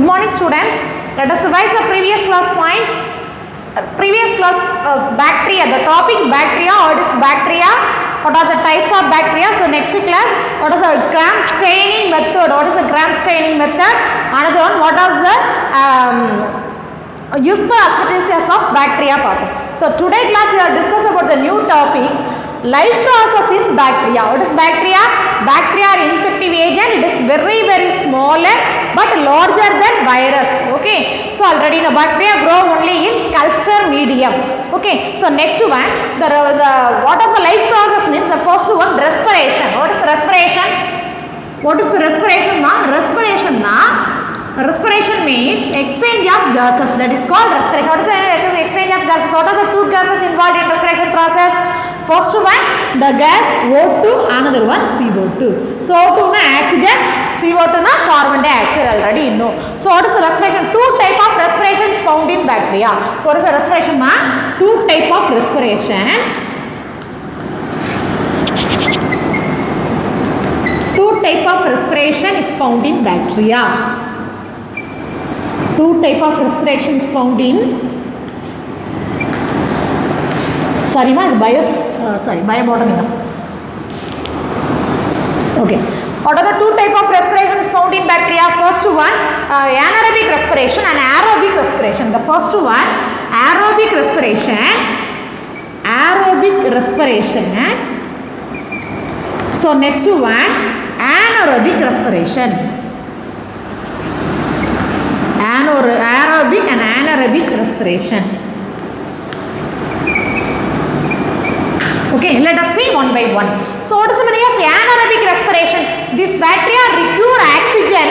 morning students. Let us revise the previous class point. Bacteria. The topic bacteria. What is bacteria? What are the types of bacteria? So next class, what is the gram staining method? What is the gram staining method? Another one, what is the useful advantages of bacteria part. So today class we are discussing about the new topic, life process in bacteria. What is bacteria? Bacteria are infective agent. It is very smaller but larger than virus. Okay. So already the bacteria grow only in culture medium. Okay. So next one, what are the life process means? The first one, respiration. What is respiration? What is respiration? Respiration means exchange of gases. That is called respiration. What is the exchange of gases? What are the two gases involved in respiration process? First one, the gas O2, another one CO2. So O2 na oxygen, CO2 na carbon dioxide, already you know. So what is the respiration? Two type of respirations found in bacteria. So what is the respiration? Two type of respiration. Two type of respiration is found in bacteria. Two type of respiration is found in biobotany. Okay. What are the two type of respiration is found in bacteria? First one, anaerobic respiration and aerobic respiration. The first one, aerobic respiration. So next one, anaerobic respiration. Aerobic and anaerobic respiration. Okay, let us see one by one. So what is the meaning of anaerobic respiration? This bacteria require oxygen.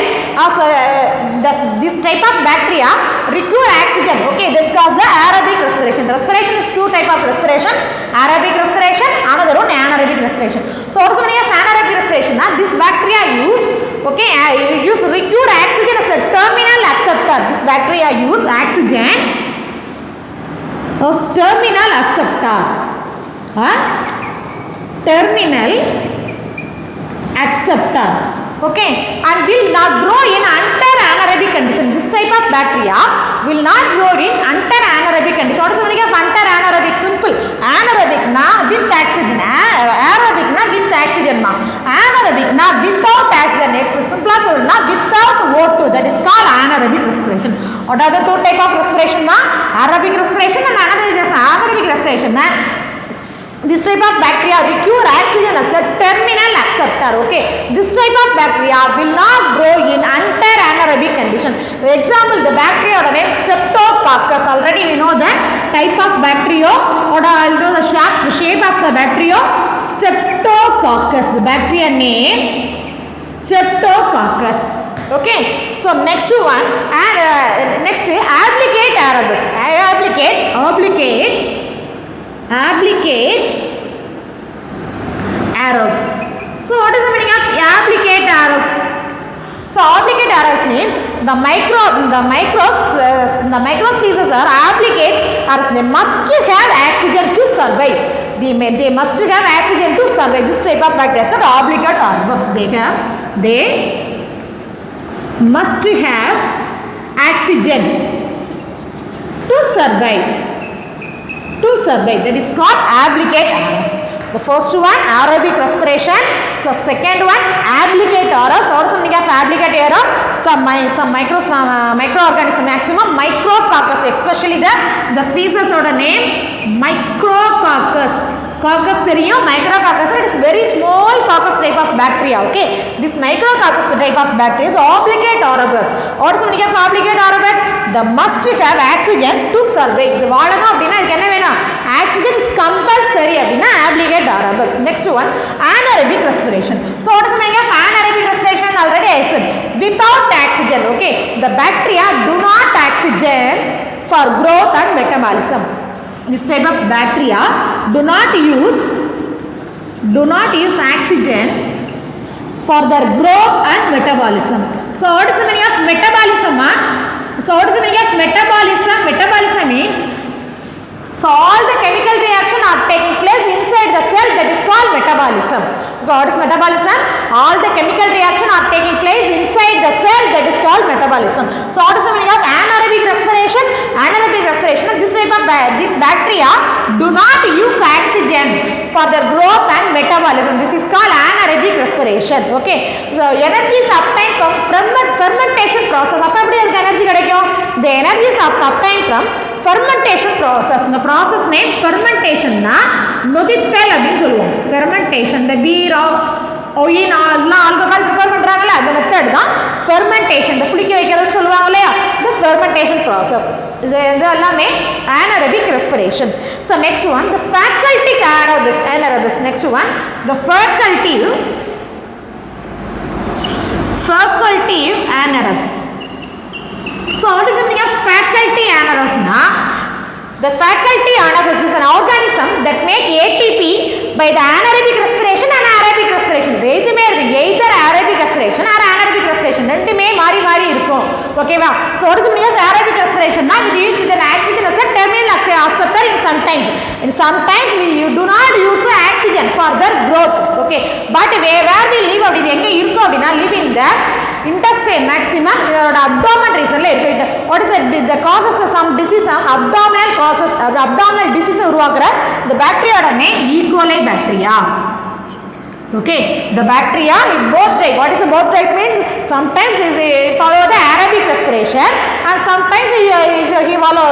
This type of bacteria require oxygen. Okay, this causes the aerobic respiration. Respiration is two type of respiration. Aerobic respiration, another one anaerobic respiration. So what is the meaning of anaerobic respiration? This bacteria use require oxygen as a terminal acceptor. This bacteria use oxygen as terminal acceptor. Terminal acceptor. Okay, and will not grow in anaerobic condition. This type of bacteria will not grow in anaerobic condition. What is the meaning of anaerobic? Simple. Anaerobic na with oxygen. Aerobic na with oxygen. Anaerobic na without oxygen. Next, simple na without O2. That is called anaerobic respiration. What are the two type of respiration? Aerobic respiration and anaerobic respiration. This type of bacteria require oxygen as a terminal acceptor. Okay, this type of bacteria will not grow in anaerobic condition. For example, the bacteria or the name Streptococcus. Already we know the type of bacteria. Or I'll know the shape of the bacteria. Streptococcus. The bacteria name Streptococcus. Okay, so next one and next applicate aerobus. Applicate aerobes. So what is the meaning of applicate aerobes? So applicate aerobes means the microspecies are applicate aerobes. They must have oxygen to survive. They must have oxygen to survive. This type of bacteria is called obligate aerobes. They must have oxygen to survive. That is called applicate aerobes. The first one, aerobic respiration. So second one, applicate aerobes. What is the meaning of applicate aerobes? Some microorganism, maximum micrococcus, especially the species or the name micrococcus. Coccus micrococcus, it is very small coccus type of bacteria. Okay, this micrococcus type of bacteria is obligate aerobes. What is the meaning of obligate aerobes? They must have oxygen to survive. The oxygen is compulsory. Obligate aerobes. Next one, anaerobic respiration. So what is the meaning of anaerobic respiration? Already I said, without oxygen. Okay, the bacteria do not oxygen for growth and metabolism. This type of bacteria do not use oxygen for their growth and metabolism. So what is the meaning of metabolism? Metabolism means so all the chemical reaction are taking place inside the cell. That is called metabolism. What is metabolism? all the chemical reaction are taking place inside the cell, that is called metabolism. So what is the meaning of anaerobic respiration? Anaerobic respiration, this type of this bacteria do not use oxygen for their growth and metabolism. This is called anaerobic respiration. Okay, so energy is obtained from fermentation process. அப்ப எப்படி அதுக்கு energy கிடைக்கும்? The energy is obtained from fermentation process. The process name fermentation na நொதித்தல் அப்படினு சொல்லுவோம். Fermentation, the beer or oil அதெல்லாம் alcohol prepare பண்றாங்கல, அந்த method தான் fermentation. இந்த புளிக்க வைக்கிறதுன்னு சொல்லுவாங்க இல்லையா, the fermentation process. இது எல்லாமே anaerobic respiration. So next one, the facultative anaerobes. Next one, the facultative anaerobes. So what is the meaning of facultative anaerobes na? The facultative anaerobes is an organism that make ATP by the anaerobic respiration and aerobic respiration. ரெண்டுமே இருக்கு, either aerobic respiration or anaerobic respiration, ரெண்டுமே மாறி மாறி இருக்கும். ஓகேவா? So what is the meaning of aerobic respiration na? It is with an oxygen as a terminal acceptor in sometimes. In sometimes we do not use oxygen for their growth. Okay, but where we live அப்படி எங்க இருக்கும் அப்படினா live in the intestine maximum, abdomen region la irukku. What is the causes of some disease, some abdominal causes, abdominal disease uruvakra the bacteria oda name E. coli bacteria. Okay, the bacteria in both type. What is the both type means? Sometimes they follow the aerobic respiration and sometimes he follow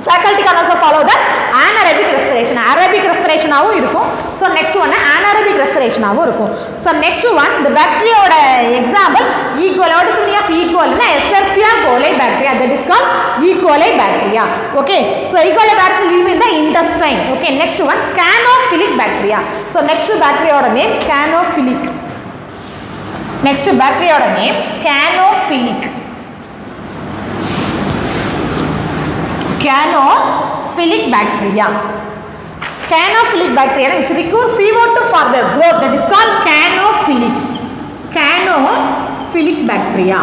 faculty can also follow the anaerobic respiration. Aerobic respiration ஆவும் இருக்கும். So next one anaerobic respiration ஆவும் இருக்கும். So next one, the bacteria oda example E. coli. What is the meaning of E. coli na? Escherichia coli bacteria, that is called E. coli bacteria. Okay, so E. coli bacteria live in the intestine. Okay, next one canophilic bacteria. So next bacteria oda name canophilic. Next bacteria oda name canophilic. Canophilic bacteria. Canophilic bacteria which require CO2 for their growth, that is called canophilic. Canophilic bacteria.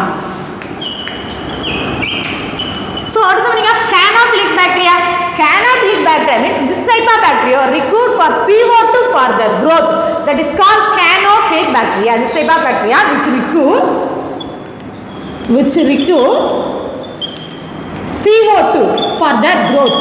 So what is the meaning of canophilic bacteria? Canophilic bacteria means this type of bacteria require for CO2 for their growth, that is called canophilic bacteria. This type of bacteria which require CO2 for their growth.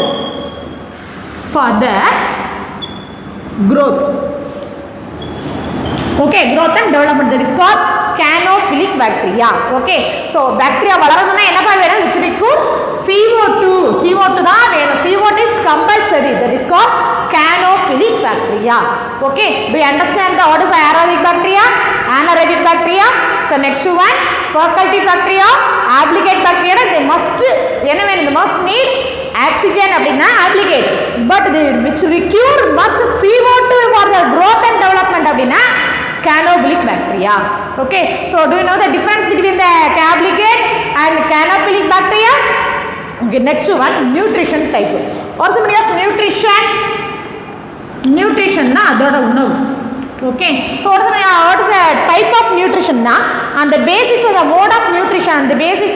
Okay, growth and development, that is called canophilic bacteria. Okay, so bacteria வளரணும்னா என்னப்பா வேணும்? which require CO2 தான் வேணும். CO2 is compulsory, that is called canophilic bacteria. Okay, do you understand the what is aerobic bacteria, anaerobic bacteria? So next one, facultative bacteria, obligate bacteria, they must need oxygen அப்படினா obligate, but they which require must CO2 for their growth and development அப்படினா canophilic bacteria. Okay, so do you know the difference between the obligate and canophilic bacteria? Okay, next one, nutrition type. What's the meaning of nutrition? Nutrition na adoda unavu. Okay, so what is the type of nutrition na? On the basis of the mode of nutrition, the basis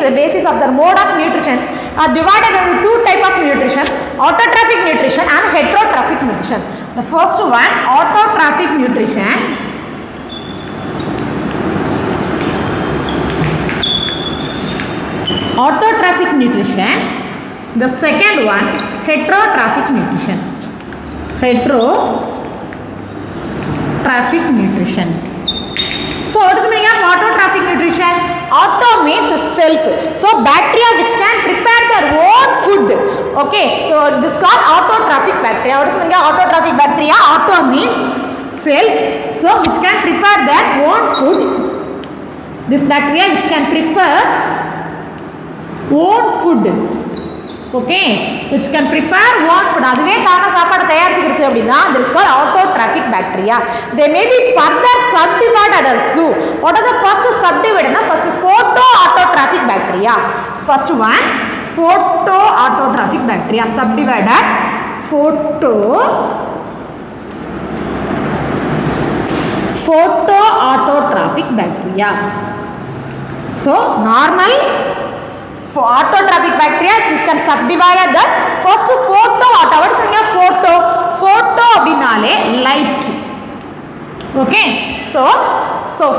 of the mode of nutrition are divided into two type of nutrition: autotrophic nutrition and heterotrophic nutrition. The first one, autotrophic nutrition. Autotrophic nutrition. The second one, heterotrophic nutrition. Heterotrophic nutrition. So what is the meaning of autotrophic nutrition? Auto means self. So bacteria which can prepare their own food. Okay, so this is called autotrophic bacteria. What is the meaning of autotrophic bacteria? Auto means self. So which can prepare their own food. This bacteria which can prepare own food. Okay, which can prepare own food. அதுவே தானா சாப்பாடு தயாரிச்சிடுச்சு அப்படினா this is called autotrophic bacteria. They may be further subdivided as to. What are the first subdivided na? First photoautotrophic bacteria. First one, photoautotrophic bacteria subdivided photoautotrophic bacteria. So normal autotrophic bacteria which can subdivide the first photoauto. What is the photo அப்படினாலே light. Okay, So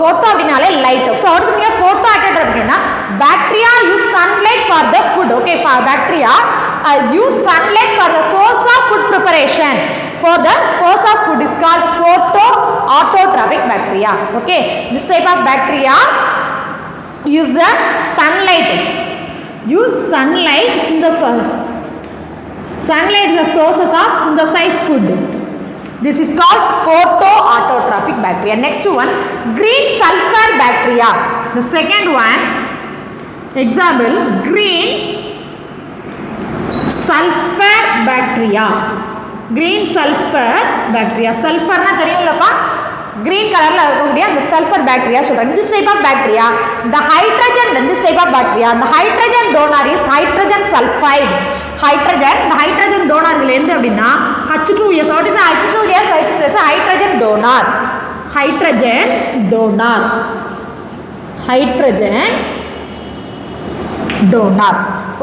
photo அப்படினாலே light. So what is the meaning of photo attractor அப்படினா bacteria use sunlight for the food. Okay, for bacteria use sunlight for the source of food preparation. For the source of food is called photoautotrophic bacteria. Okay, this type of bacteria use the sunlight. Use sunlight sunlight is the sources of synthesized food. This is called photoautotrophic bacteria. Next one, green sulfur bacteria. The second one, example, green sulfur bacteria. Green sulfur bacteria. Sulfur na theriyumlappa, green color la irukkudiya and sulfur bacteria solranga. This type of bacteria, the hydrogen in this type of bacteria, the hydrogen donor is hydrogen sulfide. The hydrogen donor idhula endu appadina H2S. What is H2S? H2S is hydrogen donor.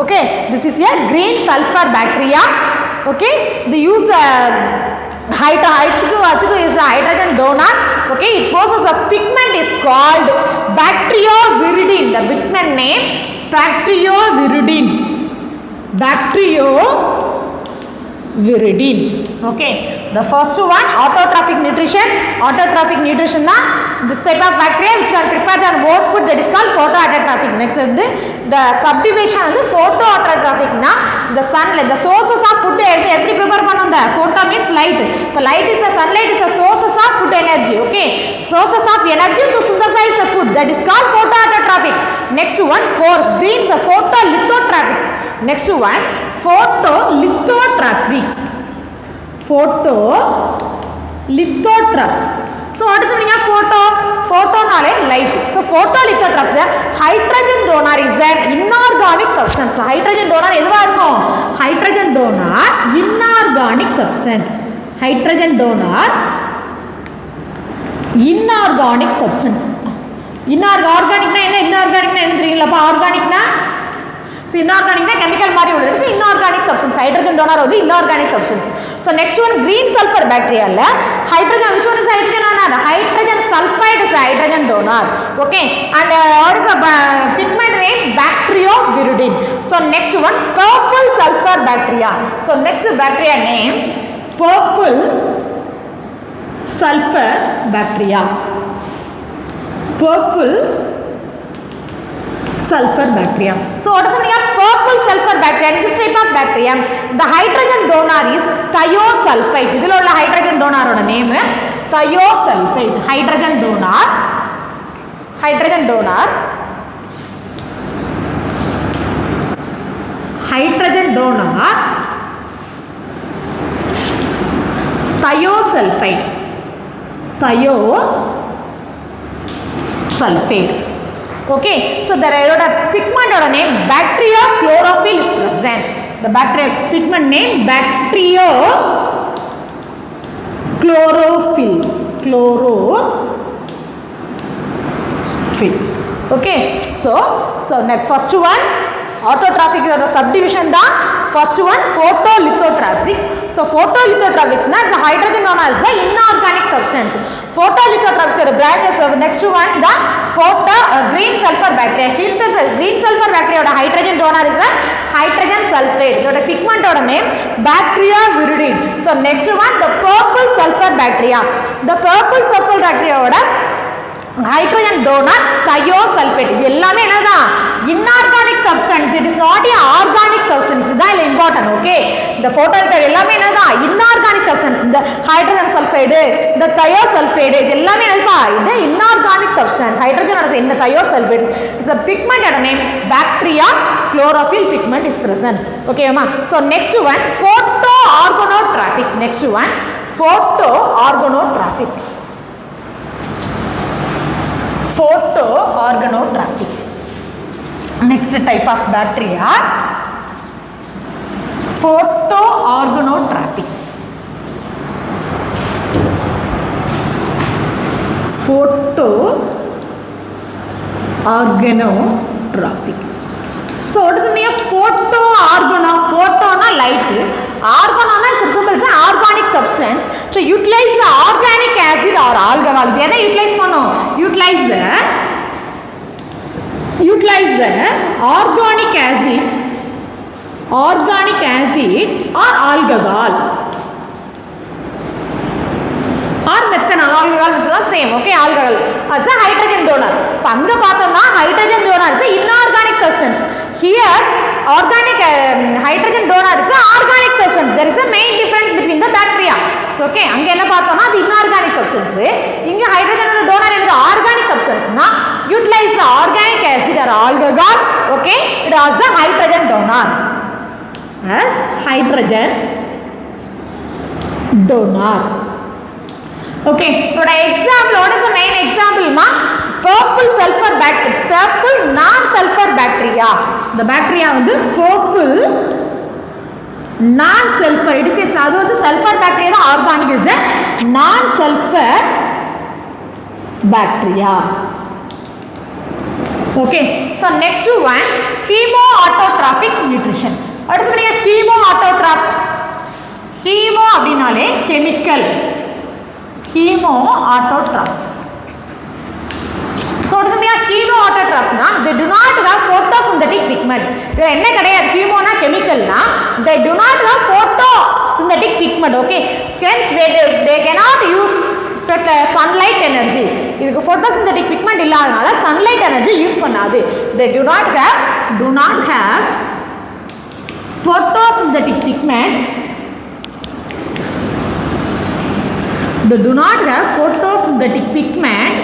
Okay, this is a green sulfur bacteria. Okay, they use H2 is a hydrogen donor. Okay, it possesses a pigment is called bacterioviridin. The pigment name bacterioviridin. Okay, the first one, autotrophic nutrition. Autotrophic nutrition na this type of bacteria which can prepare their own food, that is called photoautotrophic. Next is the subdivision of the photoautotrophic na the sunlight, the sources of food every prepare panna. Photo means light. So light is a sunlight is a sources of food energy. Okay, sources of energy to synthesize the food, that is called photoautotropic. Next one, for greens, photolithotropics. Next one, photolithotropic. So what is the meaning of photo? Photo nale light. So photolithotrophs, the hydrogen donor is an inorganic substance. So hydrogen donor edhuva irukum? Hydrogen donor inorganic substance. Hydrogen donor inorganic substance. Inorganic na enna? Inorganic na enna theriyala? Organic na, so inorganic na chemical mari ullu. It is inorganic substance. Hydrogen donor is inorganic substance. So next one, green sulfur bacteria la hydrogen, which one is hydrogen donor? Hydrogen sulfide is hydrogen donor. Okay, and what is the pigment name? Bacterioviridin. So next one, purple sulfur bacteria. So next bacteria name purple sulfur bacteria. Purple sulfur bacteria. So what is the meaning of purple sulfur bacteria? In this type of bacteria, the hydrogen donor is thiosulfide. Idhula ulla hydrogen donor oda name thiosulfide. Hydrogen donor thiosulfide. Okay, so there is a pigment or a name bacteriochlorophyll is present. The bacteria pigment name bacteriochlorophyll. Okay, so next first one, autotrophic or subdivision, the first one photolithotropic. So photolithotropics na the hydrogen donor is an inorganic substance. Photolithotropics are the branches of next one, the green sulfur bacteria. Green sulfur bacteria or hydrogen donor is a hydrogen sulfide. So the pigment or name bacterioviridin. So next one, the purple sulfur bacteria. The purple sulfur bacteria or hydrogen donor thiosulfate. இது எல்லாமே என்னதா inorganic substance. It is not a organic substance. இதான் important. Okay, the photovoltaic எல்லாமே என்னதா inorganic substance. இந்த hydrogen sulfide, இந்த thiosulfate இது எல்லாமே என்னதா இது inorganic substance. hydrogen is in the thiosulfate. The pigment at a name bacteriochlorophyll pigment is present. Okay ma. So next one, photoorganotrophic. Next one, photoorganotrophic. Next type of bacteria, photoorganotrophic. So what is the meaning of photoorgano? Photo na light, organo na is an organic substance to utilize the organic acid or alcohol. இது என்ன utilise பண்ணும்? utilize the organic acid or alcohol or methanol. Alcohol is same, okay? Alcohol as a hydrogen donor. இப்போ அங்கே பார்த்தோம்னா hydrogen donor is an inorganic substance. Here organic hydrogen donor is an organic substance. There is a main difference between the bacteria. Okay, அங்கே என்ன பார்த்தோம்னா அது inorganic substance. இங்கே hydrogen donor என்னது organic substance. னா utilize the organic acid or alcohol. Okay, it is a hydrogen donor. As hydrogen donor. Okay, for example, what is the main example ma? Purple non-sulfur bacteria. The bacteria வந்து purple non-sulfur. It is அது வந்து sulfur bacteria தான் organic is a non-sulfur bacteria. Okay, so next one, chemoautotrophic nutrition. What is the meaning of chemoautotrophs? Chemo அப்படினாலே chemical. Chemoautotrophs. So what is the meaning of chemoautotrophs? They do not have photosynthetic pigment. இது என்ன கிடையாது? chemoனா chemical na they do not have photosynthetic pigment. Okay, hence they cannot use sunlight energy. இதுக்கு photosynthetic pigment இல்லாதனால sunlight energy use பண்ணாது. They do not have photosynthetic pigment. They do not have photosynthetic pigment.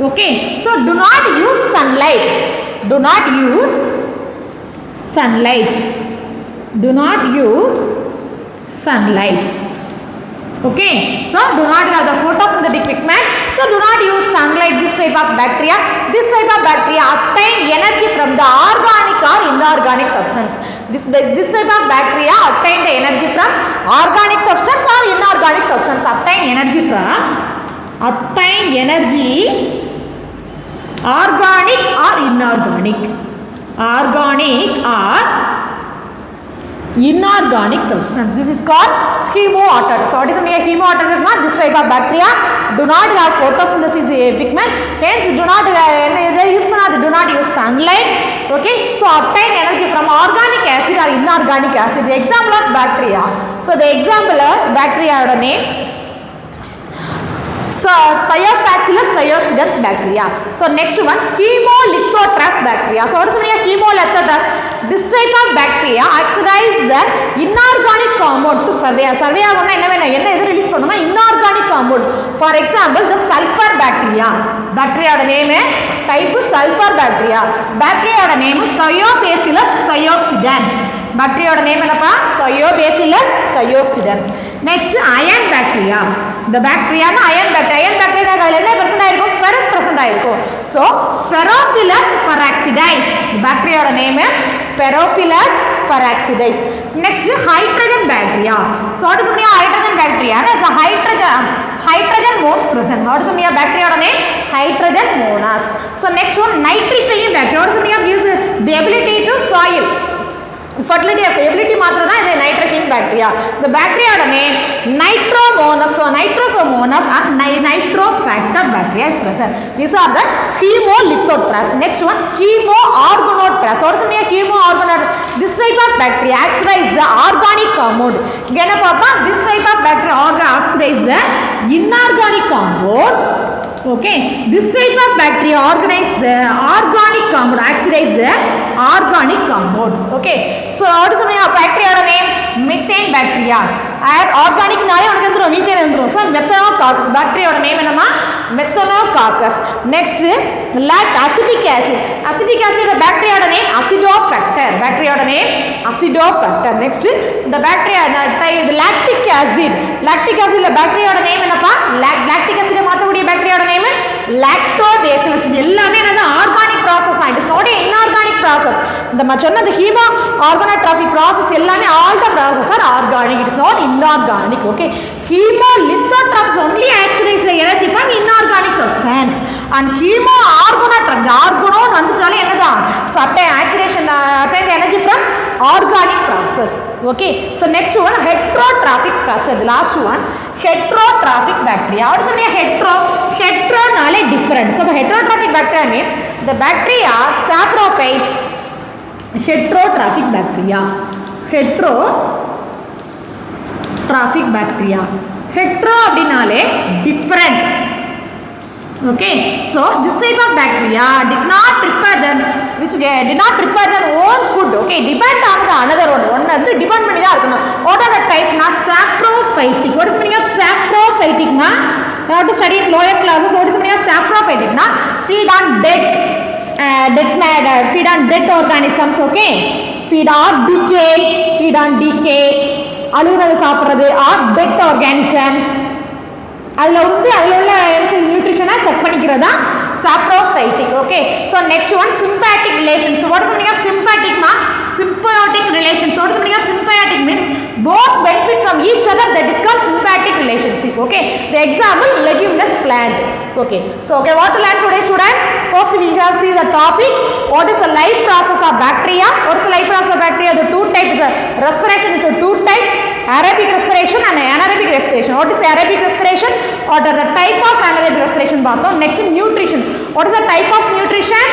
Okay, so do not use sunlight. Do not use sunlight. Do not use sunlight. Okay, so do not have the photosynthetic pigment. So do not use sunlight. This type of bacteria obtain energy from the organic or inorganic substance. This type of bacteria obtain the energy from organic substance or inorganic substance. Obtain energy organic or inorganic. Organic or inorganic substance. This is called chemoautotrophs. So what is the meaning of chemoautotrophs? This type of bacteria do not have photosynthesis pigment. Hence do not use sunlight. Okay, so obtain energy from organic acid or inorganic acid. The example of bacteria. So the example of bacteria name. So Thiophaxilus thioxidans bacteria. So next one, chemolithotraps bacteria. So what is the meaning of chemolithotraps? This type of bacteria oxidize the inorganic compound to survey. Survey ஆகணும்னா என்ன எது release பண்ணும்னா inorganic compound. For example, the sulfur bacteria. Bacteriaோட name type sulfur bacteria. Bacteriaோட name Thiophaxilus thioxidans. Bacteriaோட name என்னப்பா? Thiophaxilus thioxidans. Next, iron bacteria. The bacteria na iron bacteria அதில் என்ன present ஆயிருக்கும்? ferrous present ஆயிருக்கும். So Ferrophilus feraxidis. Bacteriaோட name Ferrophilus feraxidis. Next, hydrogen bacteria. So what is the meaning of hydrogen bacteria? As a hydrogen monas present. What is the meaning of bacteriaோட name? Hydrogen monas. So next one, nitrifying bacteria. What is the meaning of use? The ability to soil. Fertility ability மாத்திரம் தான் இது nitrifying bacteria. The bacteria name Nitromonas. So Nitrosomonas and nitrofactor bacteria is present. These are the chemolithotraps. Next one, chemoorganotraps. What is the meaning of chemoorganotraps? This type of bacteria oxidize the organic compound. இங்க என்ன பார்த்தா this type of bacteria oxidize the inorganic compound. Okay, this type of bacteria oxidize the organic compound. Okay, so what is the name of bacteria name? Methane bacteria. Organic naale unakku endrum methane endrum. So methanococcus bacteria name enna methanococcus. Next, acetic acid. Acetic acid bacteria name acidofactor. Bacteria name acidofactor. Next, the bacteria the lactic acid. Lactic acid bacteria name enna pa? Lactic acid maathakuriya bacteria name lactobacillus. எல்லாமே என்னது organic process. It is not an inorganic process. The சொன்ன the chemoorganotrophic process எல்லாமே all the processes are organic. It is not inorganic. Okay, chemolithotraps only oxidize the energy from inorganic substance. And chemoorganotroph the organon வந்துட்டாலே என்னதான் obtain oxidation obtain the energy from organic process. Okay, so next one heterotrophic process. The last one heterotrophic bacteria. What is the meaning hetero? Hetero nale different. So the heterotrophic bacteria means the bacteria saprophyte. Heterotrophic bacteria. Heterotrophic bacteria. Hetero abdinale different. Okay, so this type of bacteria did not prepare them, did not prepare their own food. Okay, depend on the another one. Depend பண்ணி தான் இருக்கணும். What are the type? Saprophytic. What is the meaning of saprophytic? You have to study in lower classes. What is the meaning of saprophytic? Feed on feed on dead organisms. Okay, feed on decay. அழுகுறது சாப்பிட்றது or dead organisms. அதில் உள்ள நியூட்ரிஷனை check பண்ணிக்கிறதா saprophytic. Okay, so next one symbiotic relations. So what is the meaning of symbiotic? Symbiotic relations. So what is the meaning of symbiotic? Means both benefit from each other. That is called symbiotic relationship. Okay, the example leguminous plant. Okay, so okay, what to learn today, students? First we have see the topic. What is the life process of bacteria? What is the life process of bacteria? The two types. Respiration is a two type. Aerobic respiration and anaerobic respiration. What is aerobic respiration? What are the type of anaerobic respiration? Next nutrition. What is the type of nutrition?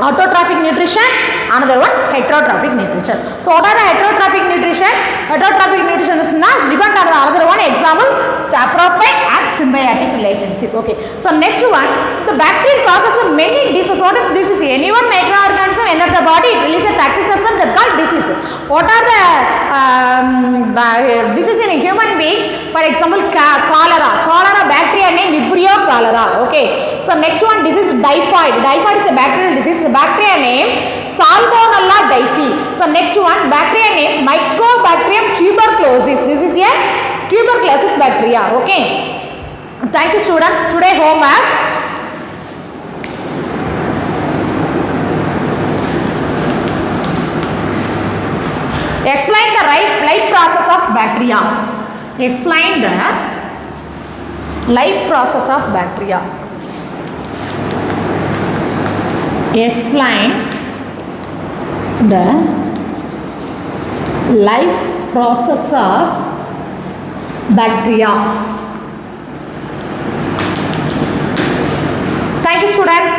Autotrophic nutrition. Another one heterotrophic nutrition. So what are the heterotrophic nutrition? Heterotrophic nutrition is depend on the other one. Example saprophyte and symbiotic relationship. Okay, so next one, the bacteria causes many diseases. What is disease? Any one microorganism enter the body, it releases a toxic substance that called disease. What are the diseases in human beings? For example cholera bacteria name Vibrio cholera. Okay, so next one disease typhoid is a bacterial disease. The bacteria name Salmonella typhi. So next one bacteria name Mycobacterium tuberculosis. This is a tuberculosis bacteria. Okay, thank you students. Today homework. Explain the life process of bacteria. Explain the life process of bacteria. Explain the life process of bacteria. Thank you students.